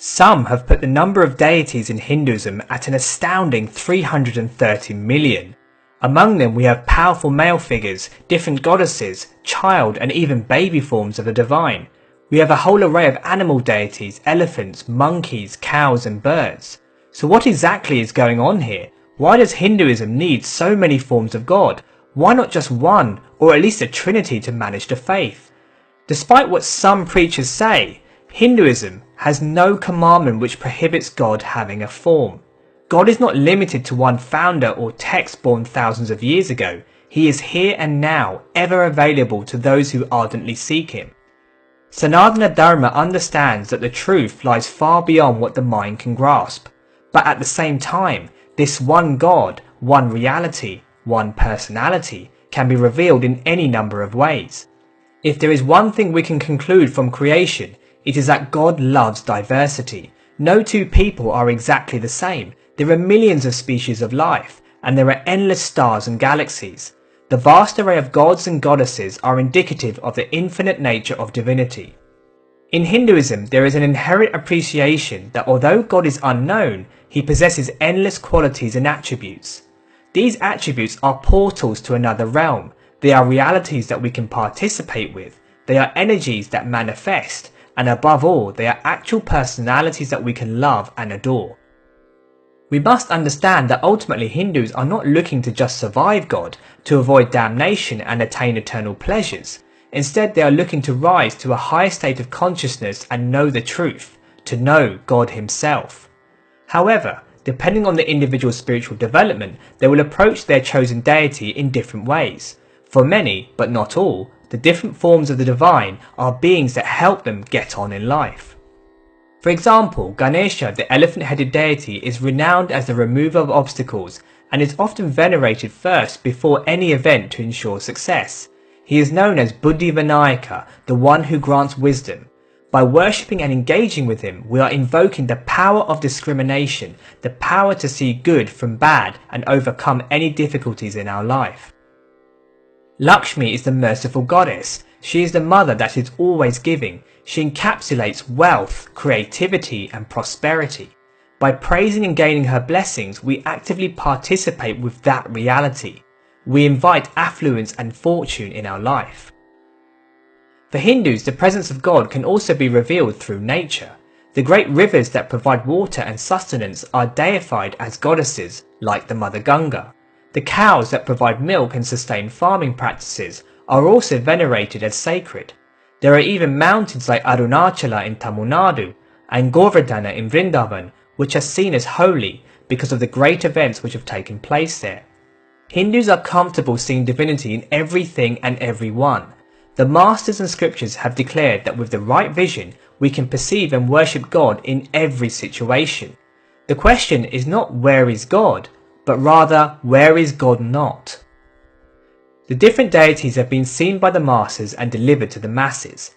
Some have put the number of deities in Hinduism at an astounding 330 million. Among them we have powerful male figures, different goddesses, child and even baby forms of the divine. We have a whole array of animal deities, elephants, monkeys, cows and birds. So what exactly is going on here? Why does Hinduism need so many forms of God? Why not just one, or at least a trinity to manage the faith? Despite what some preachers say, Hinduism has no commandment which prohibits God having a form. God is not limited to one founder or text born thousands of years ago. He is here and now, ever available to those who ardently seek him. Sanatana Dharma understands that the truth lies far beyond what the mind can grasp. But at the same time, this one God, one reality, one personality can be revealed in any number of ways. If there is one thing we can conclude from creation, it is that God loves diversity. No two people are exactly the same. There are millions of species of life, and there are endless stars and galaxies. The vast array of gods and goddesses are indicative of the infinite nature of divinity. In Hinduism, there is an inherent appreciation that although God is unknown, he possesses endless qualities and attributes. These attributes are portals to another realm. They are realities that we can participate with. They are energies that manifest. And above all, they are actual personalities that we can love and adore. We must understand that ultimately Hindus are not looking to just survive God, to avoid damnation and attain eternal pleasures. Instead, they are looking to rise to a higher state of consciousness and know the truth, to know God himself. However, depending on the individual's spiritual development, they will approach their chosen deity in different ways. For many, but not all, the different forms of the divine are beings that help them get on in life. For example, Ganesha, the elephant-headed deity, is renowned as the remover of obstacles and is often venerated first before any event to ensure success. He is known as Buddhi Vinayaka, the one who grants wisdom. By worshipping and engaging with him, we are invoking the power of discrimination, the power to see good from bad and overcome any difficulties in our life. Lakshmi is the merciful goddess. She is the mother that is always giving. She encapsulates wealth, creativity and prosperity. By praising and gaining her blessings, we actively participate with that reality. We invite affluence and fortune in our life. For Hindus, the presence of God can also be revealed through nature. The great rivers that provide water and sustenance are deified as goddesses, like the Mother Ganga. The cows that provide milk and sustain farming practices are also venerated as sacred. There are even mountains like Arunachala in Tamil Nadu and Govardhana in Vrindavan which are seen as holy because of the great events which have taken place there. Hindus are comfortable seeing divinity in everything and everyone. The masters and scriptures have declared that with the right vision we can perceive and worship God in every situation. The question is not where is God, but rather, where is God not? The different deities have been seen by the masses and delivered to the masses.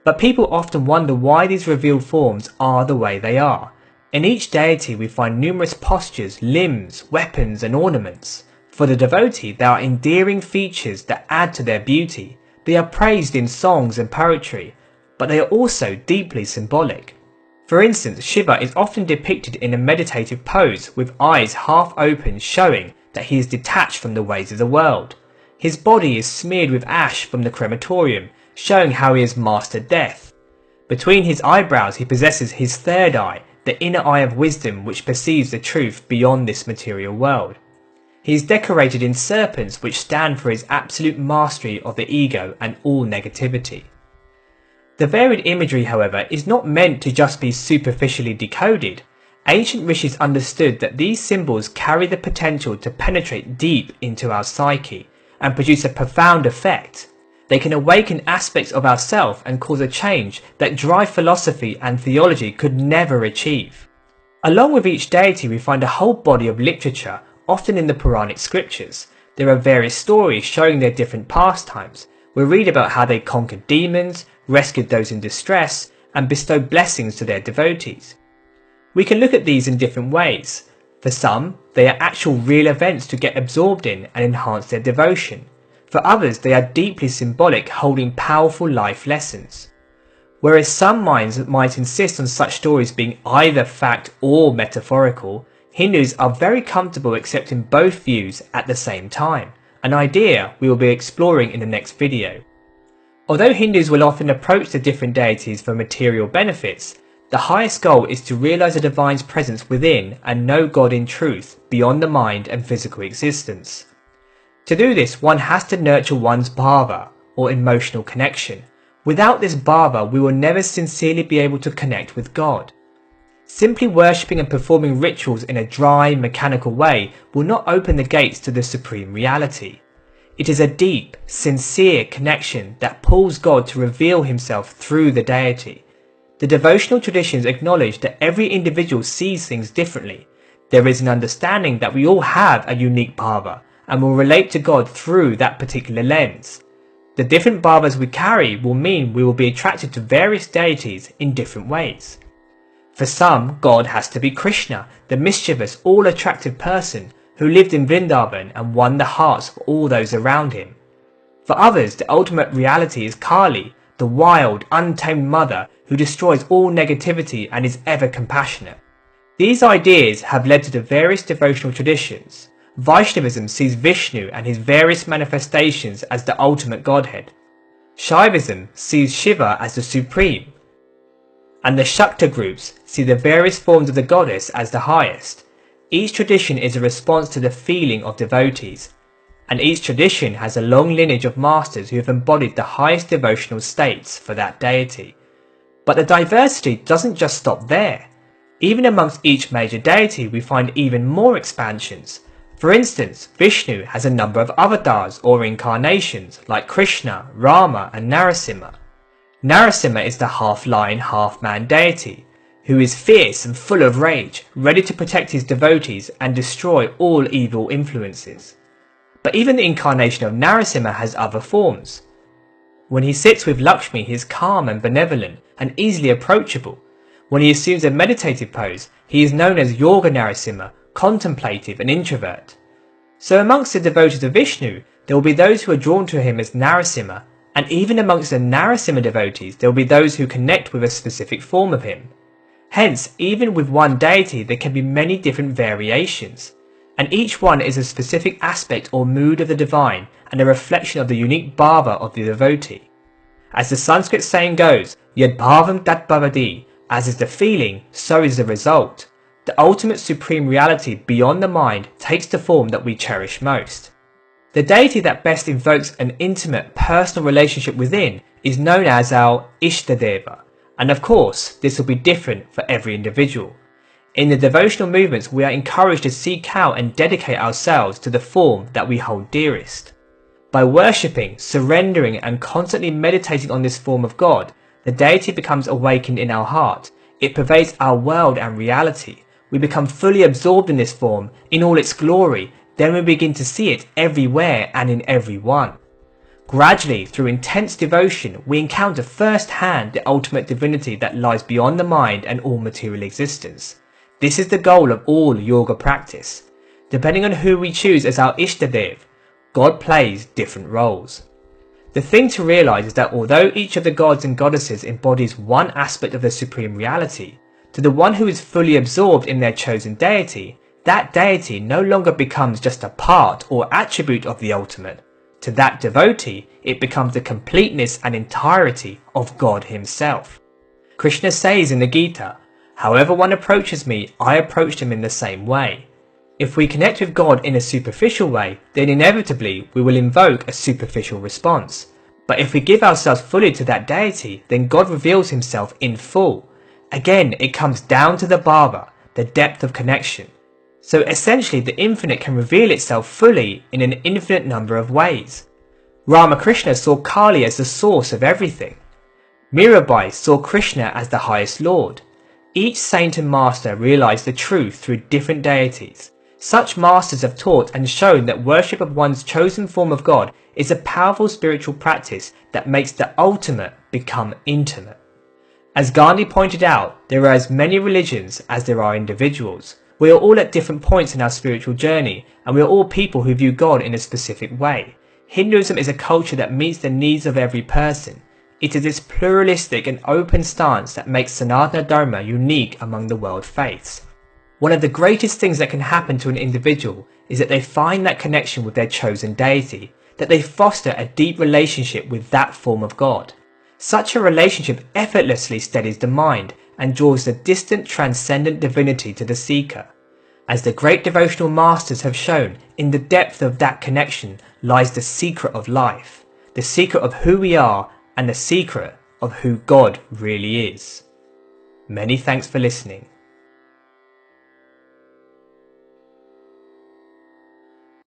But people often wonder why these revealed forms are the way they are. In each deity we find numerous postures, limbs, weapons and ornaments. For the devotee, there are endearing features that add to their beauty. They are praised in songs and poetry, but they are also deeply symbolic. For instance, Shiva is often depicted in a meditative pose with eyes half open, showing that he is detached from the ways of the world. His body is smeared with ash from the crematorium, showing how he has mastered death. Between his eyebrows he possesses his third eye, the inner eye of wisdom which perceives the truth beyond this material world. He is decorated in serpents which stand for his absolute mastery of the ego and all negativity. The varied imagery, however, is not meant to just be superficially decoded. Ancient rishis understood that these symbols carry the potential to penetrate deep into our psyche and produce a profound effect. They can awaken aspects of ourself and cause a change that dry philosophy and theology could never achieve. Along with each deity we find a whole body of literature, often in the Puranic scriptures. There are various stories showing their different pastimes. We read about how they conquered demons, rescued those in distress, and bestowed blessings to their devotees. We can look at these in different ways. For some, they are actual real events to get absorbed in and enhance their devotion. For others, they are deeply symbolic, holding powerful life lessons. Whereas some minds might insist on such stories being either fact or metaphorical, Hindus are very comfortable accepting both views at the same time, an idea we will be exploring in the next video. Although Hindus will often approach the different deities for material benefits, the highest goal is to realize the divine's presence within and know God in truth beyond the mind and physical existence. To do this, one has to nurture one's bhava, or emotional connection. Without this bhava, we will never sincerely be able to connect with God. Simply worshipping and performing rituals in a dry, mechanical way will not open the gates to the supreme reality. It is a deep, sincere connection that pulls God to reveal himself through the deity. The devotional traditions acknowledge that every individual sees things differently. There is an understanding that we all have a unique bhava and will relate to God through that particular lens. The different bhavas we carry will mean we will be attracted to various deities in different ways. For some, God has to be Krishna, the mischievous, all-attractive person who lived in Vrindavan and won the hearts of all those around him. For others, the ultimate reality is Kali, the wild, untamed mother who destroys all negativity and is ever compassionate. These ideas have led to the various devotional traditions. Vaishnavism sees Vishnu and his various manifestations as the ultimate godhead. Shaivism sees Shiva as the supreme. And the Shakta groups see the various forms of the goddess as the highest. Each tradition is a response to the feeling of devotees, and each tradition has a long lineage of masters who have embodied the highest devotional states for that deity. But the diversity doesn't just stop there. Even amongst each major deity we find even more expansions. For instance, Vishnu has a number of avatars or incarnations like Krishna, Rama and Narasimha. Narasimha is the half-lion, half-man deity, who is fierce and full of rage, ready to protect his devotees and destroy all evil influences. But even the incarnation of Narasimha has other forms. When he sits with Lakshmi, he is calm and benevolent and easily approachable. When he assumes a meditative pose, he is known as Yoga Narasimha, contemplative and introvert. So amongst the devotees of Vishnu, there will be those who are drawn to him as Narasimha, and even amongst the Narasimha devotees there will be those who connect with a specific form of him. Hence, even with one deity there can be many different variations, and each one is a specific aspect or mood of the divine and a reflection of the unique bhava of the devotee. As the Sanskrit saying goes, Yad bhavam tat bhavati, as is the feeling, so is the result. The ultimate supreme reality beyond the mind takes the form that we cherish most. The deity that best invokes an intimate, personal relationship within is known as our Ishtadeva, and of course, this will be different for every individual. In the devotional movements, we are encouraged to seek out and dedicate ourselves to the form that we hold dearest. By worshipping, surrendering and constantly meditating on this form of God, the deity becomes awakened in our heart. It pervades our world and reality. We become fully absorbed in this form, in all its glory. Then we begin to see it everywhere and in everyone. Gradually, through intense devotion, we encounter firsthand the ultimate divinity that lies beyond the mind and all material existence. This is the goal of all yoga practice. Depending on who we choose as our Ishtadev, God plays different roles. The thing to realize is that although each of the gods and goddesses embodies one aspect of the supreme reality, to the one who is fully absorbed in their chosen deity, that deity no longer becomes just a part or attribute of the ultimate. To that devotee, it becomes the completeness and entirety of God himself. Krishna says in the Gita, "However one approaches me, I approached him in the same way." If we connect with God in a superficial way, then inevitably we will invoke a superficial response. But if we give ourselves fully to that deity, then God reveals himself in full. Again, it comes down to the bhava, the depth of connection. So essentially the infinite can reveal itself fully in an infinite number of ways. Ramakrishna saw Kali as the source of everything. Mirabai saw Krishna as the highest lord. Each saint and master realized the truth through different deities. Such masters have taught and shown that worship of one's chosen form of God is a powerful spiritual practice that makes the ultimate become intimate. As Gandhi pointed out, there are as many religions as there are individuals. We are all at different points in our spiritual journey, and we are all people who view God in a specific way. Hinduism is a culture that meets the needs of every person. It is this pluralistic and open stance that makes Sanatana Dharma unique among the world faiths. One of the greatest things that can happen to an individual is that they find that connection with their chosen deity, that they foster a deep relationship with that form of God. Such a relationship effortlessly steadies the mind and draws the distant transcendent divinity to the seeker. As the great devotional masters have shown, in the depth of that connection lies the secret of life, the secret of who we are and the secret of who God really is. Many thanks for listening.